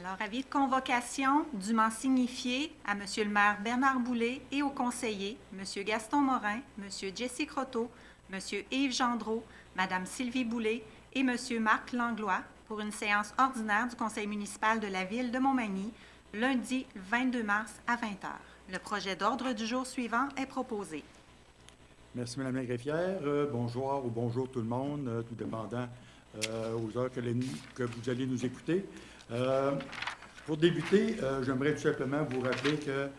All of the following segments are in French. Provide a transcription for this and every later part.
Alors, avis de convocation dûment signifié à M. le maire Bernard Boulay et aux conseillers M. Gaston Morin, M. Jesse Croteau, M. Yves Gendreau, Mme Sylvie Boulay et M. Marc Langlois pour une séance ordinaire du conseil municipal de la ville de Montmagny, lundi 22 mars à 20 h. Le projet d'ordre du jour suivant est proposé. Merci, Mme la greffière. Bonjour ou bonjour tout le monde, tout dépendant aux heures que vous allez nous écouter. Pour débuter, j'aimerais tout simplement vous rappeler que,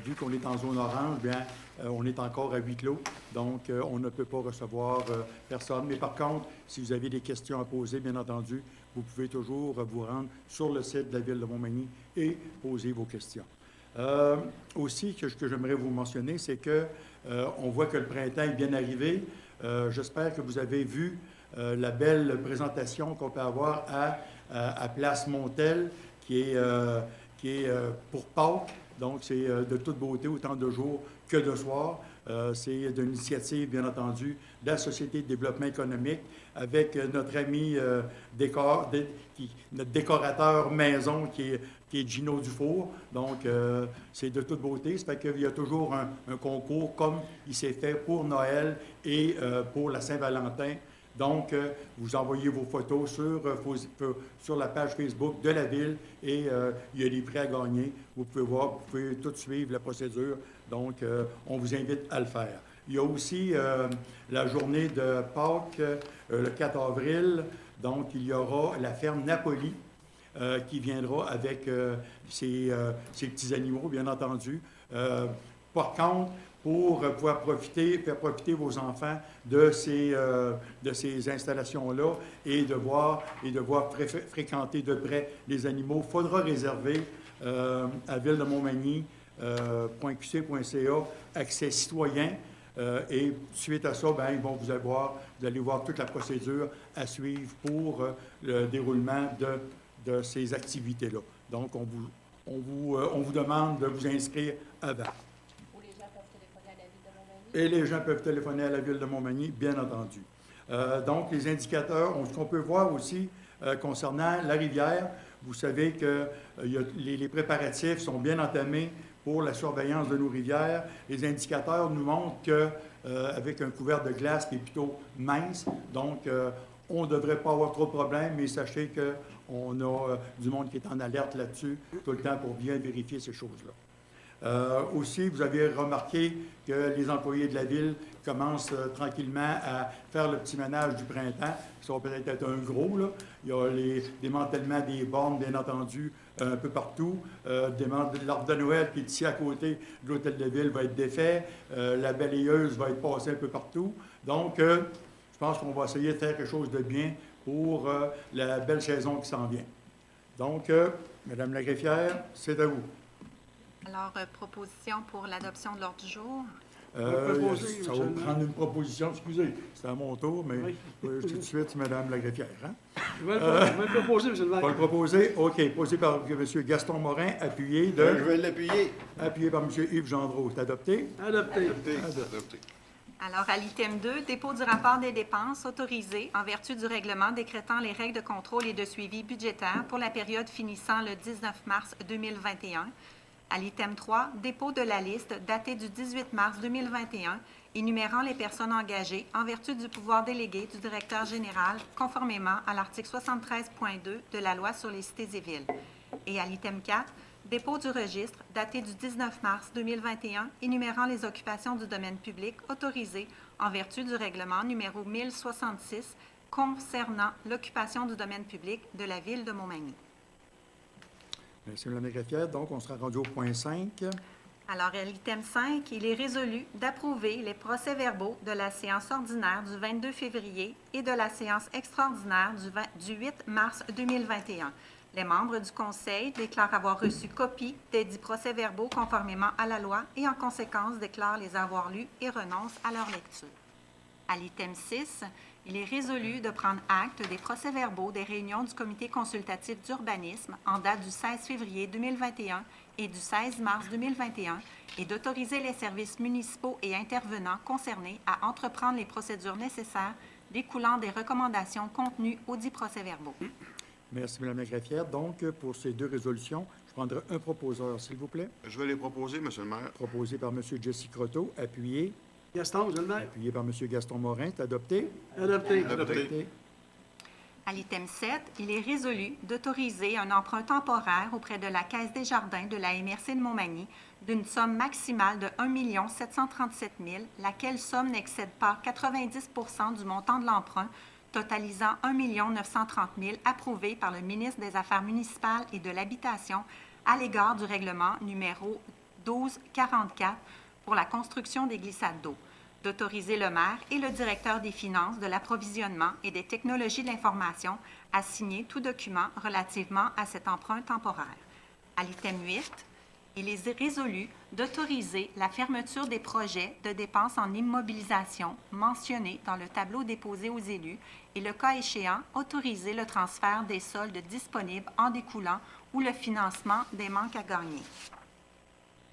vu qu'on est en zone orange, bien, on est encore à huis clos, donc on ne peut pas recevoir personne. Mais par contre, si vous avez des questions à poser, bien entendu, vous pouvez toujours vous rendre sur le site de la Ville de Montmagny et poser vos questions. Aussi, ce que j'aimerais vous mentionner, c'est que on voit que le printemps est bien arrivé. J'espère que vous avez vu la belle présentation qu'on peut avoir à Place Montel, qui est pour Pâques. Donc, c'est de toute beauté, autant de jour que de soir. C'est d'une initiative, bien entendu, de la Société de développement économique avec notre ami notre décorateur maison qui est Gino Dufour. Donc, c'est de toute beauté. Ça fait qu'il y a toujours un concours comme il s'est fait pour Noël et pour la Saint-Valentin. Donc, vous envoyez vos photos sur la page Facebook de la Ville et il y a des prix à gagner. Vous pouvez voir, vous pouvez tout suivre la procédure. Donc, on vous invite à le faire. Il y a aussi la journée de Pâques, le 4 avril. Donc, il y aura la ferme Napoli qui viendra avec ses petits animaux, bien entendu. Par contre, pour pouvoir faire profiter vos enfants de ces installations-là et de voir fréquenter de près les animaux, il faudra réserver à Ville de Montmagny, .qc.ca, accès citoyen. Et suite à ça, bien, vous allez voir toute la procédure à suivre pour le déroulement de ces activités-là. Donc, on vous demande de vous inscrire avant. Et les gens peuvent téléphoner à la Ville de Montmagny, bien entendu. Donc, les indicateurs, ce qu'on peut voir aussi concernant la rivière, vous savez que les préparatifs sont bien entamés pour la surveillance de nos rivières. Les indicateurs nous montrent qu'avec un couvert de glace qui est plutôt mince, donc on ne devrait pas avoir trop de problèmes, mais sachez qu'on a du monde qui est en alerte là-dessus tout le temps pour bien vérifier ces choses-là. Aussi, vous avez remarqué que les employés de la Ville commencent tranquillement à faire le petit ménage du printemps. Ça va peut-être être un gros, là. Il y a les démantèlements des bornes, bien entendu, un peu partout. L'arbre de Noël qui est ici à côté de l'hôtel de ville va être défait. La balayeuse va être passée un peu partout. Donc, je pense qu'on va essayer de faire quelque chose de bien pour la belle saison qui s'en vient. Donc, Madame la greffière, c'est à vous. Alors, proposition pour l'adoption de l'ordre du jour. Ça va prendre une proposition, excusez, c'est à mon tour, mais oui. Tout de suite, Mme la greffière. Hein? Je vais le proposer, M. le maire. Vous le proposer? OK. Posé par M. Gaston Morin, appuyé de... Je vais l'appuyer. Appuyé par M. Yves Gendreau. C'est adopté? Adopté. Alors, à l'item 2, dépôt du rapport des dépenses autorisé en vertu du règlement décrétant les règles de contrôle et de suivi budgétaire pour la période finissant le 19 mars 2021. À l'item 3, dépôt de la liste datée du 18 mars 2021, énumérant les personnes engagées en vertu du pouvoir délégué du directeur général, conformément à l'article 73.2 de la Loi sur les cités et villes. Et à l'item 4, dépôt du registre daté du 19 mars 2021, énumérant les occupations du domaine public autorisées en vertu du règlement numéro 1066 concernant l'occupation du domaine public de la Ville de Montmagny. Merci, Mme la greffière. Donc, on sera rendu au point 5. Alors, à l'item 5, il est résolu d'approuver les procès-verbaux de la séance ordinaire du 22 février et de la séance extraordinaire du 8 mars 2021. Les membres du Conseil déclarent avoir reçu copie des dits procès-verbaux conformément à la loi et, en conséquence, déclarent les avoir lus et renoncent à leur lecture. À l'item 6, il est résolu de prendre acte des procès-verbaux des réunions du Comité consultatif d'urbanisme en date du 16 février 2021 et du 16 mars 2021 et d'autoriser les services municipaux et intervenants concernés à entreprendre les procédures nécessaires découlant des recommandations contenues audits procès-verbaux. Merci, Mme la greffière. Donc, pour ces deux résolutions, je prendrai un proposeur, s'il vous plaît. Je vais les proposer, Monsieur le maire. Proposé par M. Jesse Croteau, appuyé. Gaston, Monsieur le maire. Appuyé par M. Gaston Morin. C'est adopté. Adopté. Adopté. À l'item 7, il est résolu d'autoriser un emprunt temporaire auprès de la Caisse des jardins de la MRC de Montmagny d'une somme maximale de 1 737 000, laquelle somme n'excède pas 90 du montant de l'emprunt, totalisant 1 930 000 approuvé par le ministre des Affaires municipales et de l'Habitation à l'égard du règlement numéro 1244 pour la construction des glissades d'eau, d'autoriser le maire et le directeur des finances, de l'approvisionnement et des technologies de l'information à signer tout document relativement à cet emprunt temporaire. À l'item 8, il est résolu d'autoriser la fermeture des projets de dépenses en immobilisation mentionnés dans le tableau déposé aux élus et, le cas échéant, autoriser le transfert des soldes disponibles en découlant ou le financement des manques à gagner.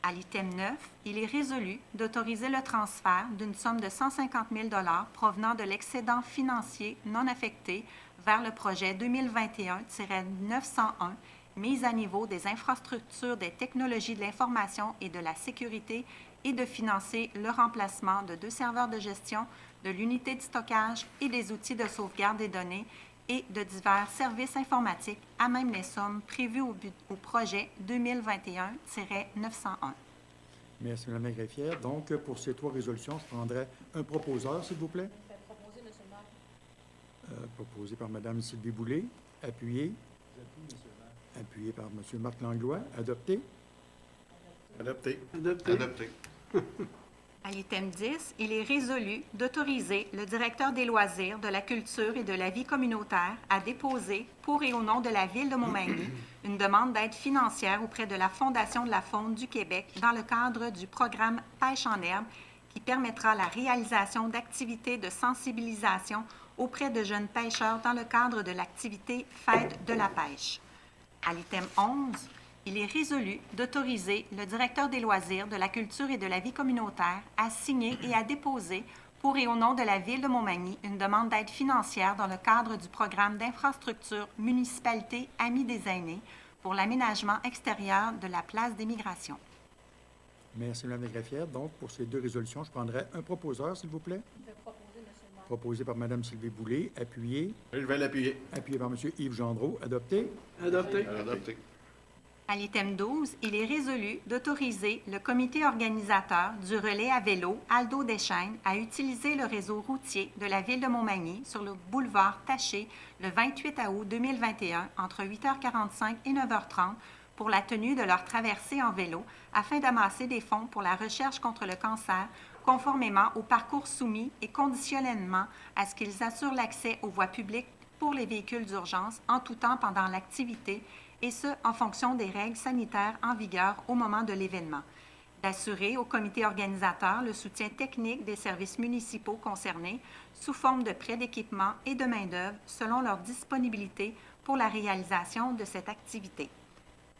À l'item 9, il est résolu d'autoriser le transfert d'une somme de 150 000 provenant de l'excédent financier non affecté vers le projet 2021-901, mise à niveau des infrastructures des technologies de l'information et de la sécurité, et de financer le remplacement de 2 serveurs de gestion, de l'unité de stockage et des outils de sauvegarde des données et de divers services informatiques à même les sommes prévues au projet 2021-901. Merci, Mme la greffière. Donc, pour ces trois résolutions, je prendrai un proposeur, s'il vous plaît. Proposé, M. le maire. Proposé par Mme Sylvie Boulay. Appuyé. Appuyé par M. Marc Langlois. Adopté. Adopté. Adopté. Adopté. À l'item 10, il est résolu d'autoriser le directeur des loisirs, de la culture et de la vie communautaire à déposer, pour et au nom de la Ville de Montmagny, une demande d'aide financière auprès de la Fondation de la faune du Québec dans le cadre du programme Pêche en herbe qui permettra la réalisation d'activités de sensibilisation auprès de jeunes pêcheurs dans le cadre de l'activité Fête de la pêche. À l'item 11, il est résolu d'autoriser le directeur des loisirs, de la culture et de la vie communautaire à signer et à déposer, pour et au nom de la Ville de Montmagny, une demande d'aide financière dans le cadre du programme d'infrastructure Municipalité Amis des aînés pour l'aménagement extérieur de la place des migrations. Merci, Mme la greffière. Donc, pour ces deux résolutions, je prendrai un proposeur, s'il vous plaît. Proposé, M. le maire. Proposé par Mme Sylvie Boulay. Appuyé. Je vais l'appuyer. Appuyé par M. Yves Gendreau. Adopté. Adopté. Adopté. À l'item 12, il est résolu d'autoriser le comité organisateur du relais à vélo Aldo Deschênes à utiliser le réseau routier de la Ville de Montmagny sur le boulevard Taché le 28 août 2021 entre 8h45 et 9h30 pour la tenue de leur traversée en vélo afin d'amasser des fonds pour la recherche contre le cancer conformément au parcours soumis et conditionnellement à ce qu'ils assurent l'accès aux voies publiques pour les véhicules d'urgence en tout temps pendant l'activité, et ce, en fonction des règles sanitaires en vigueur au moment de l'événement. D'assurer au comité organisateur le soutien technique des services municipaux concernés sous forme de prêts d'équipement et de main-d'œuvre selon leur disponibilité pour la réalisation de cette activité.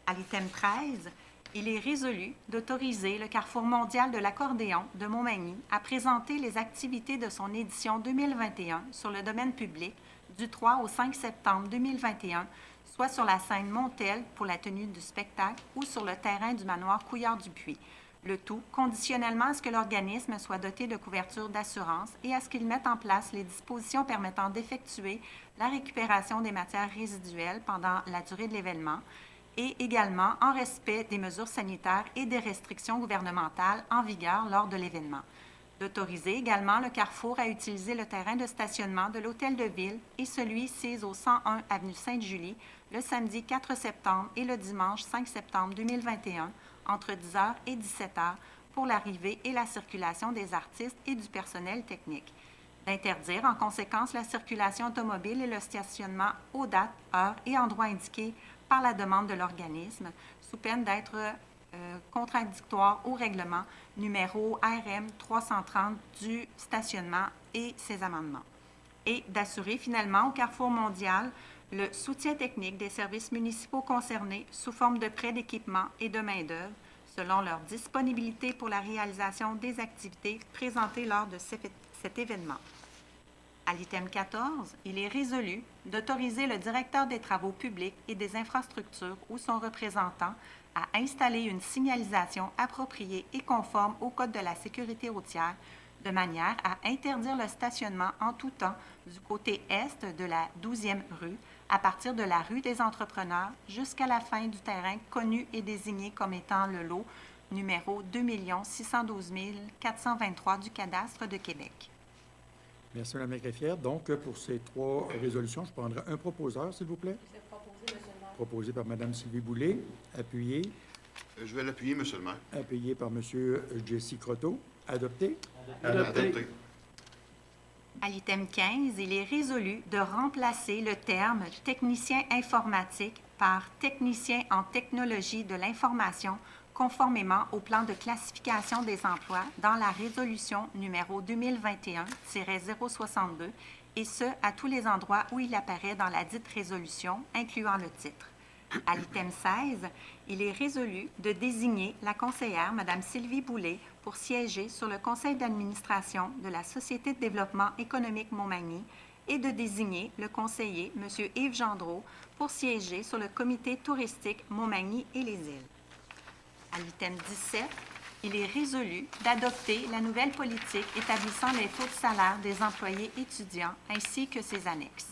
À l'item 13, il est résolu d'autoriser le Carrefour mondial de l'accordéon de Montmagny à présenter les activités de son édition 2021 sur le domaine public du 3 au 5 septembre 2021, soit sur la scène Montel pour la tenue du spectacle ou sur le terrain du manoir Couillard-du-Puy. Le tout conditionnellement à ce que l'organisme soit doté de couverture d'assurance et à ce qu'il mette en place les dispositions permettant d'effectuer la récupération des matières résiduelles pendant la durée de l'événement et également en respect des mesures sanitaires et des restrictions gouvernementales en vigueur lors de l'événement. D'autoriser également le Carrefour à utiliser le terrain de stationnement de l'Hôtel de Ville et celui sis au 101 avenue Sainte-Julie le samedi 4 septembre et le dimanche 5 septembre 2021 entre 10h et 17h pour l'arrivée et la circulation des artistes et du personnel technique. D'interdire en conséquence la circulation automobile et le stationnement aux dates, heures et endroits indiqués par la demande de l'organisme, sous peine d'être contradictoire au règlement numéro RM 330 du stationnement et ses amendements. Et d'assurer finalement au Carrefour mondial le soutien technique des services municipaux concernés sous forme de prêts d'équipement et de main-d'œuvre selon leur disponibilité pour la réalisation des activités présentées lors de cet événement. À l'item 14, il est résolu d'autoriser le directeur des travaux publics et des infrastructures ou son représentant à installer une signalisation appropriée et conforme au Code de la sécurité routière de manière à interdire le stationnement en tout temps du côté est de la 12e rue à partir de la rue des Entrepreneurs jusqu'à la fin du terrain connu et désigné comme étant le lot numéro 2 612 423 du cadastre de Québec. Merci, Mme la greffière. Donc, pour ces trois résolutions, je prendrai un proposeur, s'il vous plaît. C'est proposé, Monsieur le maire. Proposé par Mme Sylvie Boulay, appuyé. Je vais l'appuyer, Monsieur le maire. Appuyé par M. Jesse Croteau. Adopté. Adopté. À l'item 15, il est résolu de remplacer le terme « technicien informatique » par « technicien en technologie de l'information » conformément au plan de classification des emplois dans la résolution numéro 2021-062, et ce, à tous les endroits où il apparaît dans la dite résolution, incluant le titre. À l'item 16, il est résolu de désigner la conseillère, Mme Sylvie Boulay, pour siéger sur le conseil d'administration de la Société de développement économique Montmagny et de désigner le conseiller, M. Yves Gendreau, pour siéger sur le comité touristique Montmagny et les îles. À l'item 17, il est résolu d'adopter la nouvelle politique établissant les taux de salaire des employés étudiants ainsi que ses annexes.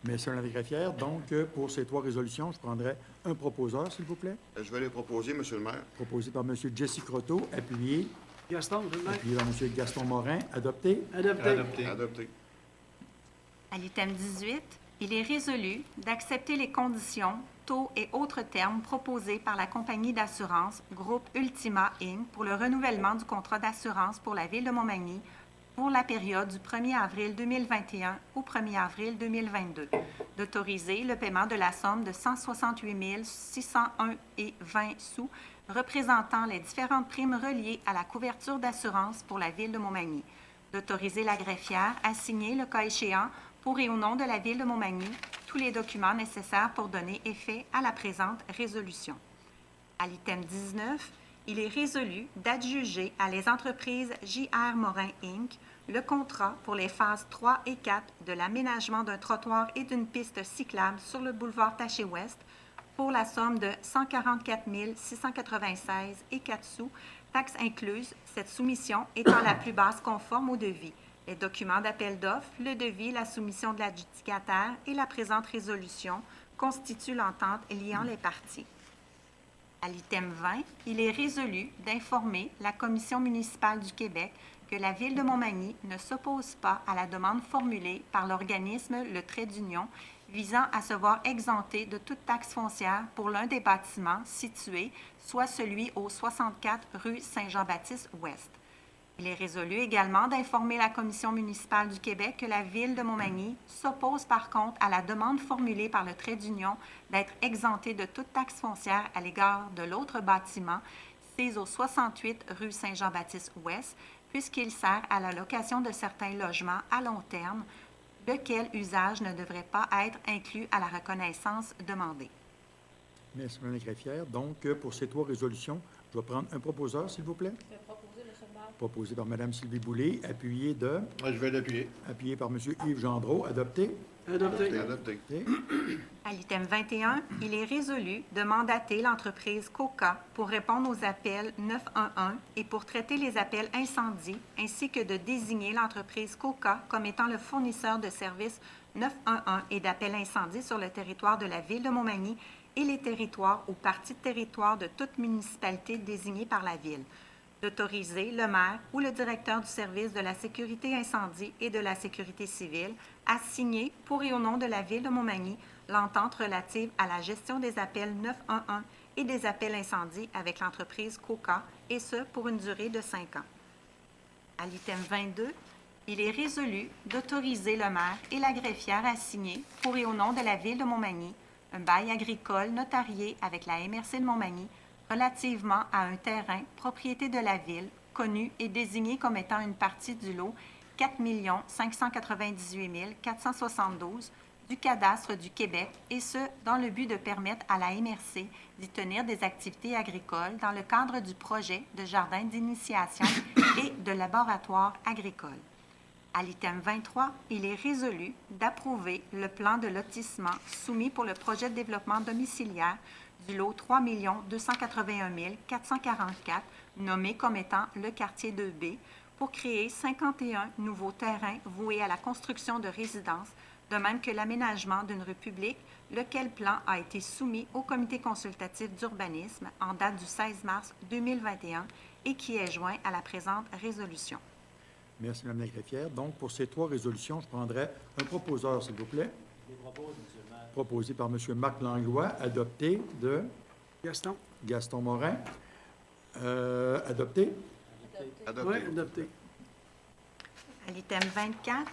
Merci, Mme la greffière. Donc, pour ces trois résolutions, je prendrai un proposeur, s'il vous plaît. Je vais les proposer, Monsieur le maire. Proposé par M. Jesse Croteau, appuyé. Gaston, Monsieur le maire. Appuyé par M. Gaston Morin. Adopté. Adopté. Adopté. À l'item 18, il est résolu d'accepter les conditions, taux et autres termes proposés par la compagnie d'assurance Groupe Ultima Inc. pour le renouvellement du contrat d'assurance pour la Ville de Montmagny pour la période du 1er avril 2021 au 1er avril 2022, d'autoriser le paiement de la somme de 168 601,20 sous représentant les différentes primes reliées à la couverture d'assurance pour la Ville de Montmagny, d'autoriser la greffière à signer, le cas échéant, pour et au nom de la Ville de Montmagny, tous les documents nécessaires pour donner effet à la présente résolution. À l'item 19, il est résolu d'adjuger à les entreprises J.R. Morin Inc. le contrat pour les phases 3 et 4 de l'aménagement d'un trottoir et d'une piste cyclable sur le boulevard Taché-Ouest pour la somme de 144 696 et 4 sous, taxes incluses, cette soumission étant la plus basse conforme au devis. Les documents d'appel d'offres, le devis, la soumission de l'adjudicataire et la présente résolution constituent l'entente liant les parties. À l'item 20, il est résolu d'informer la Commission municipale du Québec que la Ville de Montmagny ne s'oppose pas à la demande formulée par l'organisme Le Trait d'Union visant à se voir exempté de toute taxe foncière pour l'un des bâtiments situés, soit celui au 64 rue Saint-Jean-Baptiste-Ouest. Il est résolu également d'informer la Commission municipale du Québec que la Ville de Montmagny s'oppose par contre à la demande formulée par le Trait d'Union d'être exemptée de toute taxe foncière à l'égard de l'autre bâtiment, situé au 68 rue Saint-Jean-Baptiste-Ouest, puisqu'il sert à la location de certains logements à long terme, lequel usage ne devrait pas être inclus à la reconnaissance demandée. Merci, Mme la greffière. Donc, pour ces trois résolutions, je vais prendre un proposeur, s'il vous plaît. C'est proposé, Monsieur le maire. Proposé par Mme Sylvie Boulay, appuyé Je vais l'appuyer. appuyé par M. Yves Gendreau. Adopté. Adopté. Adopté. À l'item 21, il est résolu de mandater l'entreprise COCA pour répondre aux appels 911 et pour traiter les appels incendies, ainsi que de désigner l'entreprise COCA comme étant le fournisseur de services 911 et d'appels incendies sur le territoire de la Ville de Montmagny et les territoires ou parties de territoire de toute municipalité désignée par la Ville, d'autoriser le maire ou le directeur du service de la sécurité incendie et de la sécurité civile à signer, pour et au nom de la Ville de Montmagny, l'entente relative à la gestion des appels 911 et des appels incendies avec l'entreprise COCA, et ce, pour une durée de 5 ans. À l'item 22, il est résolu d'autoriser le maire et la greffière à signer, pour et au nom de la Ville de Montmagny, un bail agricole notarié avec la MRC de Montmagny relativement à un terrain propriété de la Ville, connu et désigné comme étant une partie du lot 4 598 472 du cadastre du Québec, et ce, dans le but de permettre à la MRC d'y tenir des activités agricoles dans le cadre du projet de jardin d'initiation et de laboratoire agricole. À l'item 23, il est résolu d'approuver le plan de lotissement soumis pour le projet de développement domiciliaire du lot 3 281 444, nommé comme étant le quartier 2B, pour créer 51 nouveaux terrains voués à la construction de résidences, de même que l'aménagement d'une rue publique, lequel plan a été soumis au comité consultatif d'urbanisme en date du 16 mars 2021 et qui est joint à la présente résolution. Merci, Mme la greffière. Donc, pour ces 3 résolutions, je prendrai un proposeur, s'il vous plaît. Je les propose, M. le maire. Proposé par M. Marc Langlois, adopté de Gaston? Gaston Morin. Adopté. Adopté. Oui, adopté. À l'item 24,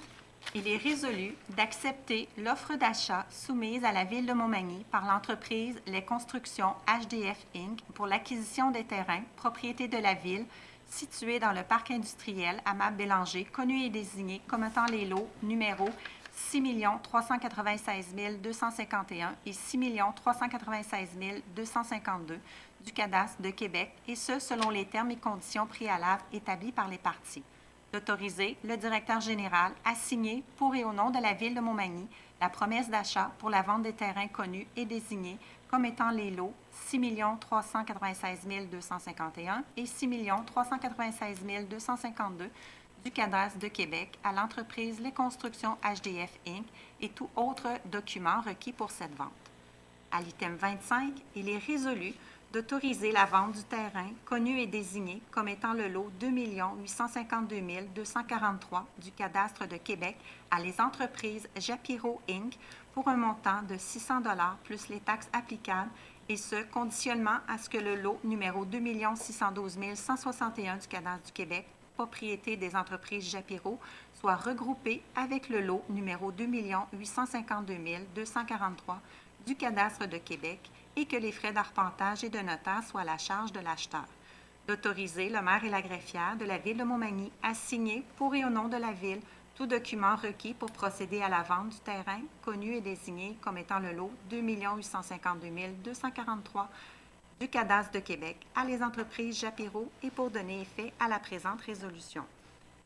il est résolu d'accepter l'offre d'achat soumise à la Ville de Montmagny par l'entreprise Les Constructions HDF Inc. pour l'acquisition des terrains, propriété de la Ville, situés dans le parc industriel Amable-Bélanger, connu et désigné comme étant les lots numéros 6 396 251 et 6 396 252 du cadastre de Québec, et ce, selon les termes et conditions préalables établis par les parties. D'autoriser le directeur général à signer pour et au nom de la Ville de Montmagny la promesse d'achat pour la vente des terrains connus et désignés comme étant les lots 6 396 251 et 6 396 252 du cadastre de Québec à l'entreprise Les Constructions HDF Inc. et tout autre document requis pour cette vente. À l'item 25, il est résolu d'autoriser la vente du terrain connu et désigné comme étant le lot 2 852 243 du cadastre de Québec à les entreprises Japiro Inc. pour un montant de 600 $ plus les taxes applicables, et ce, conditionnement à ce que le lot numéro 2 612 161 du cadastre du Québec, propriété des entreprises Japiro, soit regroupé avec le lot numéro 2 852 243 du cadastre de Québec et que les frais d'arpentage et de notaire soient à la charge de l'acheteur. D'autoriser le maire et la greffière de la Ville de Montmagny à signer pour et au nom de la Ville tout document requis pour procéder à la vente du terrain connu et désigné comme étant le lot 2 852 243 du cadastre de Québec à les entreprises Japiro et pour donner effet à la présente résolution.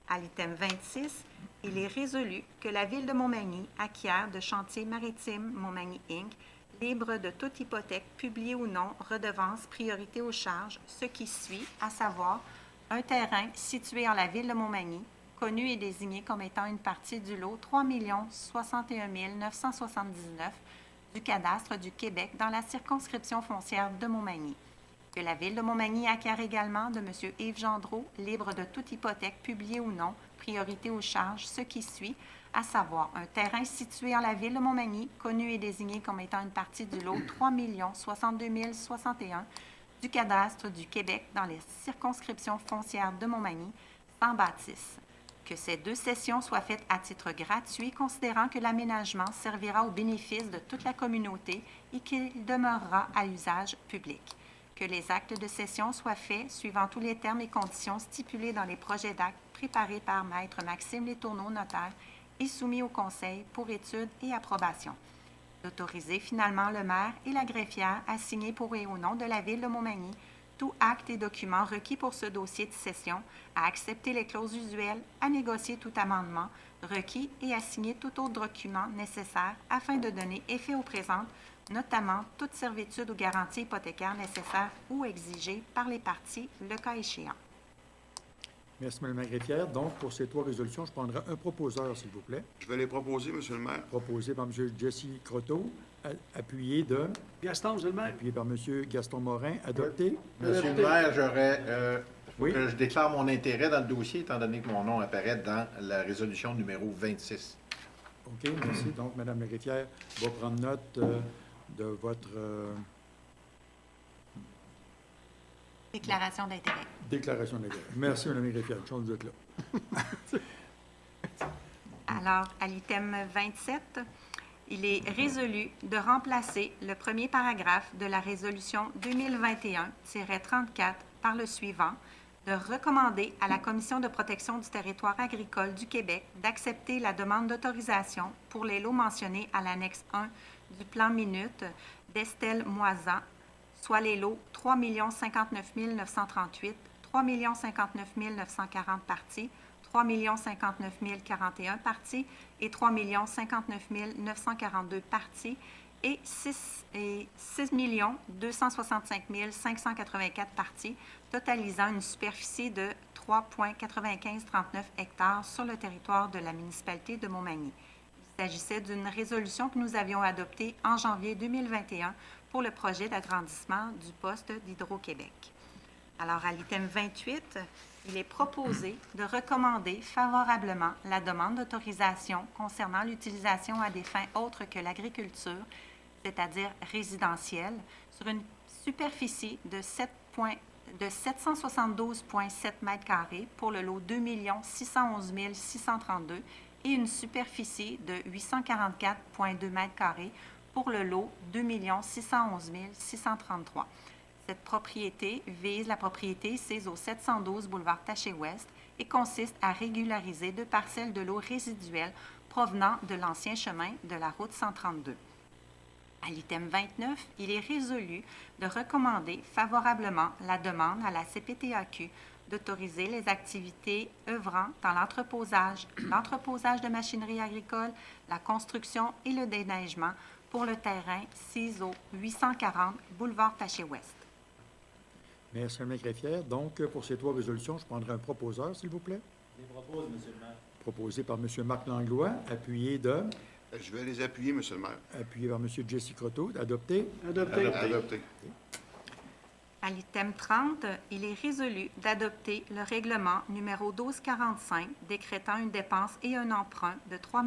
À l'item 26, il est résolu que la Ville de Montmagny acquiert de Chantier maritime Montmagny Inc., libre de toute hypothèque, publiée ou non, redevance, priorité aux charges, ce qui suit, à savoir un terrain situé en la Ville de Montmagny, connu et désigné comme étant une partie du lot 3 061 979 du cadastre du Québec dans la circonscription foncière de Montmagny. Que la Ville de Montmagny acquiert également de M. Yves Gendreau, libre de toute hypothèque, publiée ou non, priorité aux charges, ce qui suit, à savoir un terrain situé en la Ville de Montmagny, connu et désigné comme étant une partie du lot 3 062 061 du cadastre du Québec dans les circonscriptions foncières de Montmagny, sans bâtisse. Que ces 2 cessions soient faites à titre gratuit, considérant que l'aménagement servira au bénéfice de toute la communauté et qu'il demeurera à usage public. Que les actes de cession soient faits suivant tous les termes et conditions stipulés dans les projets d'actes préparés par Maître Maxime Letourneau, notaire, et soumis au Conseil pour étude et approbation. D'autoriser finalement le maire et la greffière à signer pour et au nom de la Ville de Montmagny tout acte et document requis pour ce dossier de cession, à accepter les clauses usuelles, à négocier tout amendement requis et à signer tout autre document nécessaire afin de donner effet aux présentes, notamment toute servitude ou garantie hypothécaire nécessaire ou exigée par les parties, le cas échéant. Merci, Mme la greffière. Donc, pour ces 3 résolutions, je prendrai un proposeur, s'il vous plaît. Je vais les proposer, M. le maire. Proposé par M. Jesse Croteau, appuyé Gaston, M. le maire. appuyé par M. Gaston Morin, adopté. Monsieur le maire, Oui. que je déclare mon intérêt dans le dossier, étant donné que mon nom apparaît dans la résolution numéro 26. OK, merci. Donc, Mme la greffière va prendre note de votre Déclaration d'intérêt. déclaration d'intérêt. Merci, Mme la greffière. Une chance d'être là. Alors, à l'item 27, il est résolu de remplacer le premier paragraphe de la résolution 2021-34 par le suivant, de recommander à la Commission de protection du territoire agricole du Québec d'accepter la demande d'autorisation pour les lots mentionnés à l'annexe 1 du plan Minute d'Estelle Moisan, soit les lots 3 059 938, 3 059 940 parties, 3 059 041 parties et 3 059 942 parties et 6 265 584 parties, totalisant une superficie de 3,9539 hectares sur le territoire de la municipalité de Montmagny. Il s'agissait d'une résolution que nous avions adoptée en janvier 2021 pour le projet d'agrandissement du poste d'Hydro-Québec. Alors, à l'item 28, il est proposé de recommander favorablement la demande d'autorisation concernant l'utilisation à des fins autres que l'agriculture, c'est-à-dire résidentielle, sur une superficie de 772,7 m² pour le lot 2 611 632 et une superficie de 844,2 m² pour le lot 2 611 633. Cette propriété vise la propriété sise au 712 boulevard Taché-Ouest et consiste à régulariser 2 parcelles de l'eau résiduelle provenant de l'ancien chemin de la route 132. À l'item 29, il est résolu de recommander favorablement la demande à la CPTAQ d'autoriser les activités œuvrant dans l'entreposage de machinerie agricole, la construction et le déneigement pour le terrain CISO 840 boulevard Taché-Ouest. Merci, Mme la greffière. Donc, pour ces 3 résolutions, je prendrai un proposeur, s'il vous plaît. Je les propose, M. le maire. Proposé par M. Marc Langlois, appuyé de... Je vais les appuyer, M. le maire. Appuyé par M. Jesse Croteau, adopté. Adopté. Adopté. À l'item 30, il est résolu d'adopter le règlement numéro 1245 décrétant une dépense et un emprunt de 3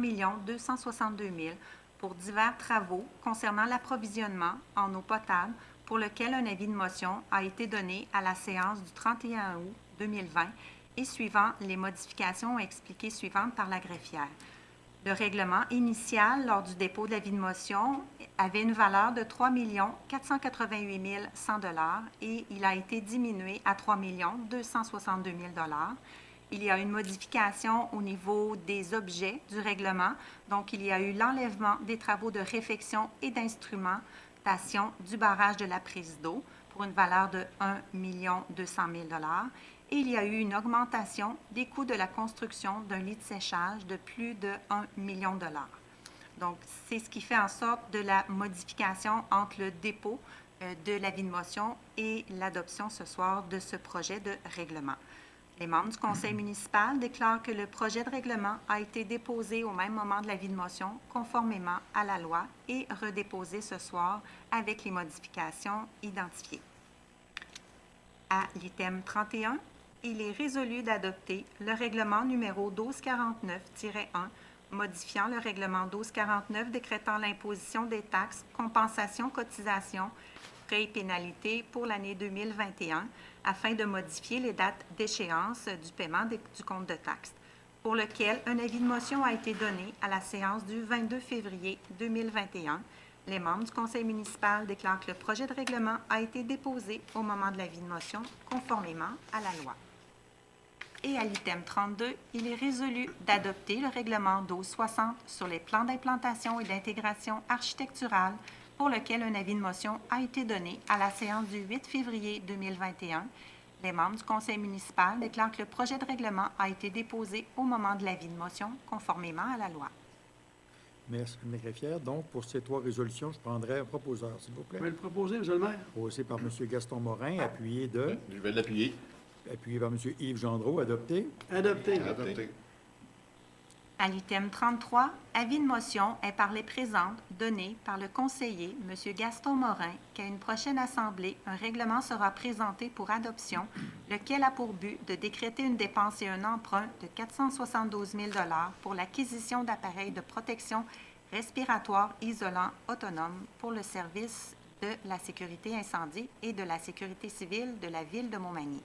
262 000 pour divers travaux concernant l'approvisionnement en eau potable pour lequel un avis de motion a été donné à la séance du 31 août 2020 et suivant les modifications expliquées suivantes par la greffière. Le règlement initial, lors du dépôt de l'avis de motion, avait une valeur de 3 488 100 $ et il a été diminué à 3 262 000 $. Il y a une modification au niveau des objets du règlement. Donc, il y a eu l'enlèvement des travaux de réfection et d'instrumentation du barrage de la prise d'eau pour une valeur de 1 200 000 $ et il y a eu une augmentation des coûts de la construction d'un lit de séchage de plus de 1 million $. Donc, c'est ce qui fait en sorte de la modification entre le dépôt de l'avis de motion et l'adoption ce soir de ce projet de règlement. Les membres du conseil municipal déclarent que le projet de règlement a été déposé au même moment de l'avis de motion, conformément à la loi, et redéposé ce soir avec les modifications identifiées. À l'item 31, il est résolu d'adopter le règlement numéro 1249-1, modifiant le règlement 1249 décrétant l'imposition des taxes, compensations, cotisations, frais et pénalités pour l'année 2021, afin de modifier les dates d'échéance du paiement du compte de taxes, pour lequel un avis de motion a été donné à la séance du 22 février 2021. Les membres du conseil municipal déclarent que le projet de règlement a été déposé au moment de l'avis de motion, conformément à la loi. Et à l'item 32, il est résolu d'adopter le règlement 1260 sur les plans d'implantation et d'intégration architecturale pour lequel un avis de motion a été donné à la séance du 8 février 2021. Les membres du conseil municipal déclarent que le projet de règlement a été déposé au moment de l'avis de motion, conformément à la loi. Merci, Mme la greffière. Donc, pour ces 3 résolutions, je prendrai un proposeur, s'il vous plaît. Je vais le proposer, M. le maire. Proposé par M. Gaston Morin, appuyé de... Je vais l'appuyer. Appuyé par M. Yves Gendreau, adopté. Adopté. Adopté. À l'item 33, avis de motion est par les présentes donné par le conseiller M. Gaston Morin qu'à une prochaine assemblée, un règlement sera présenté pour adoption, lequel a pour but de décréter une dépense et un emprunt de 472 000 $ pour l'acquisition d'appareils de protection respiratoire isolant autonome pour le service de la sécurité incendie et de la sécurité civile de la ville de Montmagny.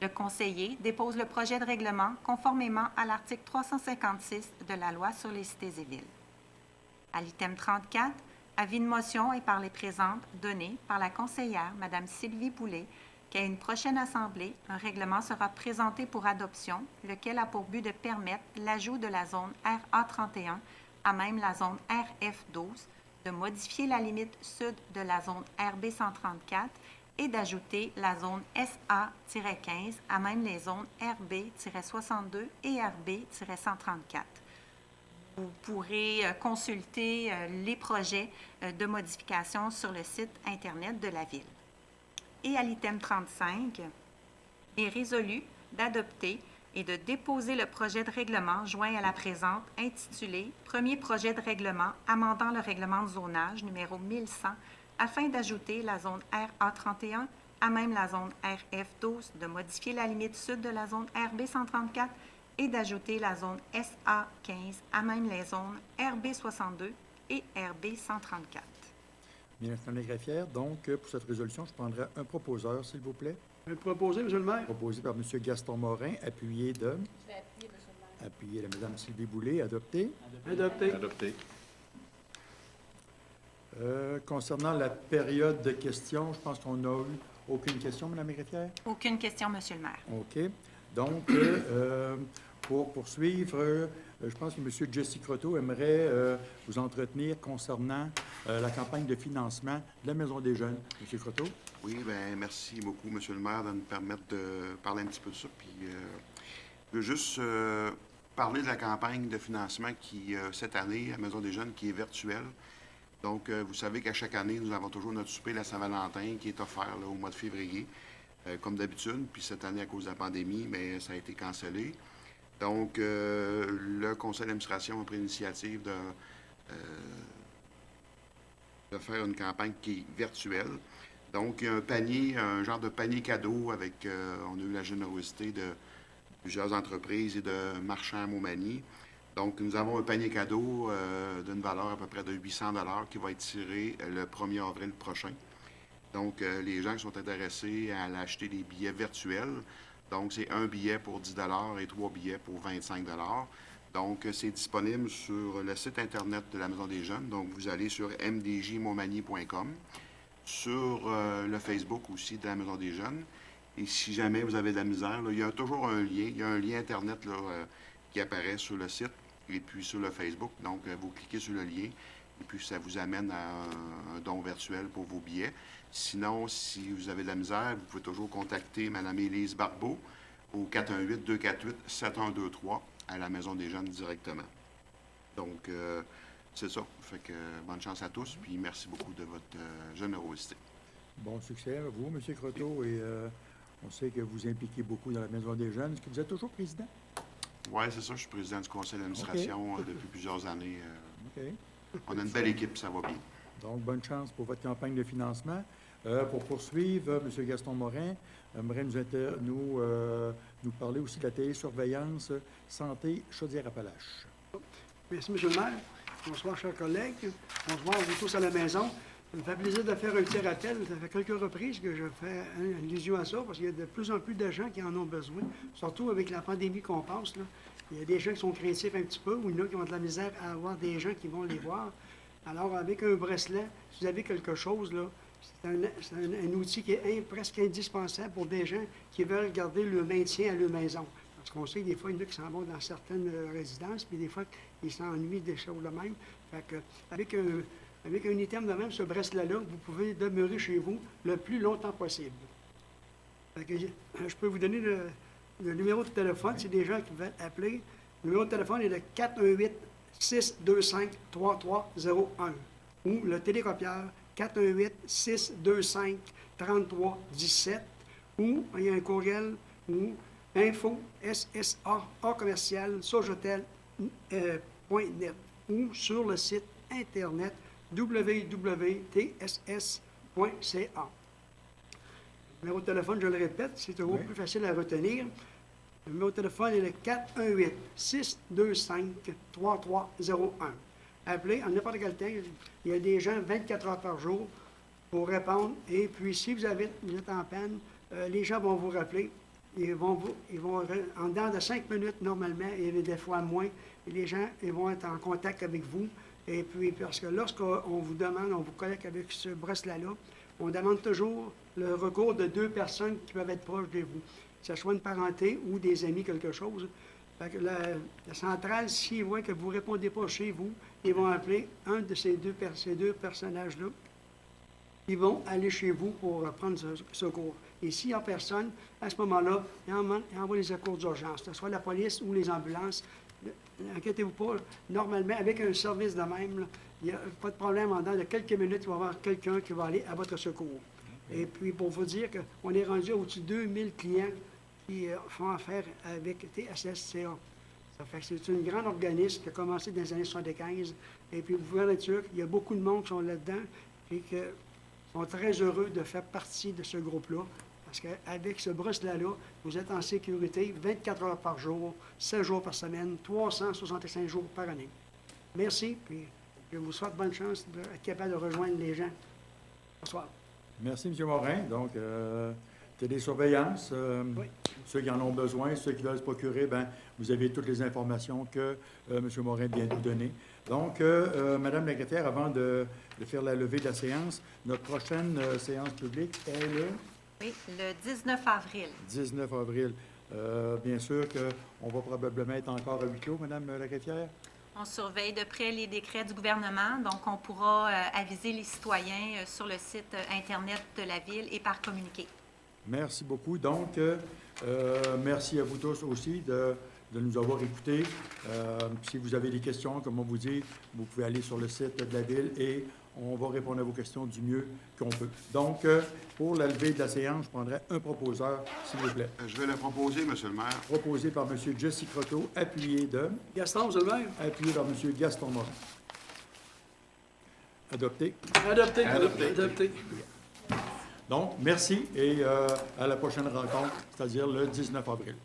Le conseiller dépose le projet de règlement conformément à l'article 356 de la loi sur les cités et villes. À l'item 34, avis de motion est par les présentes donné par la conseillère Mme Sylvie Boulay qu'à une prochaine assemblée, un règlement sera présenté pour adoption, lequel a pour but de permettre l'ajout de la zone RA31 à même la zone RF12, de modifier la limite sud de la zone RB134 et d'ajouter la zone SA-15 à même les zones RB-62 et RB-134. Vous pourrez consulter les projets de modification sur le site Internet de la Ville. Et à l'item 35, est résolu d'adopter et de déposer le projet de règlement joint à la présente intitulé « Premier projet de règlement amendant le règlement de zonage numéro 1100 afin d'ajouter la zone RA31 à même la zone RF12, de modifier la limite sud de la zone RB134 et d'ajouter la zone SA15 à même les zones RB62 et RB134. Bien, Madame la greffière, donc, pour cette résolution, je prendrai un proposeur, s'il vous plaît. Proposé, M. le maire. Proposé par M. Gaston Morin, appuyé de... Je vais appuyer, M. le maire. Appuyé de Mme Sylvie Boulay, adopté. Adopté. Adopté. Concernant la période de questions, je pense qu'on n'a eu aucune question, Mme la greffière. Aucune question, Monsieur le maire. OK. Donc, pour poursuivre, je pense que M. Jesse Croteau aimerait vous entretenir concernant la campagne de financement de la Maison des Jeunes. M. Croteau? Oui, bien, merci beaucoup, Monsieur le maire, de nous permettre de parler un petit peu de ça. Puis, je veux juste parler de la campagne de financement qui, cette année, à Maison des Jeunes, qui est virtuelle. Donc, vous savez qu'à chaque année, nous avons toujours notre souper la Saint-Valentin qui est offert là, au mois de février, comme d'habitude. Puis cette année, à cause de la pandémie, mais ça a été cancellé. Donc, le conseil d'administration a pris l'initiative de faire une campagne qui est virtuelle. Donc, il y a un panier, un genre de panier cadeau avec, on a eu la générosité de plusieurs entreprises et de marchands à Montmagny. Donc, nous avons un panier cadeau d'une valeur à peu près de 800 $ qui va être tiré le 1er avril prochain. Donc, les gens qui sont intéressés à acheter des billets virtuels, donc c'est un billet pour 10 $ et 3 billets pour 25 $. Donc, c'est disponible sur le site Internet de la Maison des Jeunes. Donc, vous allez sur mdjmontmagny.com, sur le Facebook aussi de la Maison des Jeunes. Et si jamais vous avez de la misère, là, il y a toujours un lien. Il y a un lien Internet là, qui apparaît sur le site et puis sur le Facebook. Donc, vous cliquez sur le lien et puis ça vous amène à un don virtuel pour vos billets. Sinon, si vous avez de la misère, vous pouvez toujours contacter Mme Élise Barbeau au 418-248-7123 à la Maison des Jeunes directement. Donc, c'est ça. Fait que bonne chance à tous, puis merci beaucoup de votre générosité. Bon succès à vous, M. Croteau, et on sait que vous impliquez beaucoup dans la Maison des Jeunes. Est-ce que vous êtes toujours président? Oui, c'est ça. Je suis président du conseil d'administration depuis plusieurs années. OK. On a une belle équipe, ça va bien. Donc, bonne chance pour votre campagne de financement. Pour poursuivre, M. Gaston Morin aimerait nous parler aussi de la télésurveillance santé Chaudière-Appalaches. Merci, M. le maire. Bonsoir, chers collègues. Bonsoir, vous tous à la maison. Ça me fait plaisir de faire un petit rappel. Ça fait quelques reprises que je fais allusion à ça, parce qu'il y a de plus en plus de gens qui en ont besoin, surtout avec la pandémie qu'on passe, là. Il y a des gens qui sont craintifs un petit peu, ou il y en a qui ont de la misère à avoir des gens qui vont les voir. Alors, avec un bracelet, si vous avez quelque chose, là, c'est un outil qui est presque indispensable pour des gens qui veulent garder le maintien à leur maison. Parce qu'on sait que des fois, il y en a qui s'en vont dans certaines résidences, puis des fois, ils s'ennuient des choses de même. Fait que, avec un item de même, ce bracelet-là, vous pouvez demeurer chez vous le plus longtemps possible. Fait que, je peux vous donner le numéro de téléphone, si des gens qui veulent appeler. Le numéro de téléphone est le 418-625-3301 ou le télécopieur 418-625-3317 ou il y a un courriel ou info SSA commercial sojotel.net ou sur le site internet www.tss.ca. Le numéro de téléphone, je le répète, c'est toujours plus facile à retenir. Le numéro de téléphone est le 418-625-3301. Appelez en n'importe quel temps. Il y a des gens 24 heures par jour pour répondre. Et puis, si vous êtes en peine, les gens vont vous rappeler. Ils vont en dedans de 5 minutes, normalement, et des fois moins, et les gens ils vont être en contact avec vous. Et puis, parce que lorsqu'on vous demande, on vous collecte avec ce bracelet-là, on demande toujours le recours de 2 personnes qui peuvent être proches de vous, que ce soit une parenté ou des amis, quelque chose. Fait que la centrale, s'ils voient que vous ne répondez pas chez vous, ils vont appeler un de ces deux personnages-là. ils vont aller chez vous pour prendre secours. Et s'il n'y a personne, à ce moment-là, ils envoient les secours d'urgence, que ce soit la police ou les ambulances. Inquiétez-vous pas, normalement, avec un service de même, là, il n'y a pas de problème. En dedans de quelques minutes, il va y avoir quelqu'un qui va aller à votre secours. Et puis, pour vous dire qu'on est rendu au-dessus de 2000 clients qui font affaire avec TSSCA. Ça fait que c'est un grand organisme qui a commencé dans les années 75. Et puis, vous pouvez être sûr qu'il y a beaucoup de monde qui sont là-dedans et qui sont très heureux de faire partie de ce groupe-là. Parce qu'avec ce bracelet-là, vous êtes en sécurité 24 heures par jour, 7 jours par semaine, 365 jours par année. Merci, puis je vous souhaite bonne chance d'être capable de rejoindre les gens. Bonsoir. Merci, M. Morin. Donc, télésurveillance, Oui. ceux qui en ont besoin, ceux qui veulent se procurer, bien, vous avez toutes les informations que M. Morin vient de vous donner. Donc, Mme la greffière, avant de faire la levée de la séance, notre prochaine séance publique est le Oui, le 19 avril. 19 avril. Bien sûr qu'on va probablement être encore à huis clos, Mme la greffière. On surveille de près les décrets du gouvernement, donc on pourra aviser les citoyens sur le site Internet de la Ville et par communiqué. Merci beaucoup. Donc, merci à vous tous aussi de nous avoir écoutés. Si vous avez des questions, comme on vous dit, vous pouvez aller sur le site de la Ville et on va répondre à vos questions du mieux qu'on peut. Donc, pour la levée de la séance, je prendrai un proposeur, s'il vous plaît. Je vais le proposer, M. le maire. Proposé par M. Jesse Croteau, appuyé Gaston, vous le maire? appuyé par M. Gaston Morin. Adopté. Adopté. Adopté. Adopté. Donc, merci et à la prochaine rencontre, c'est-à-dire le 19 avril.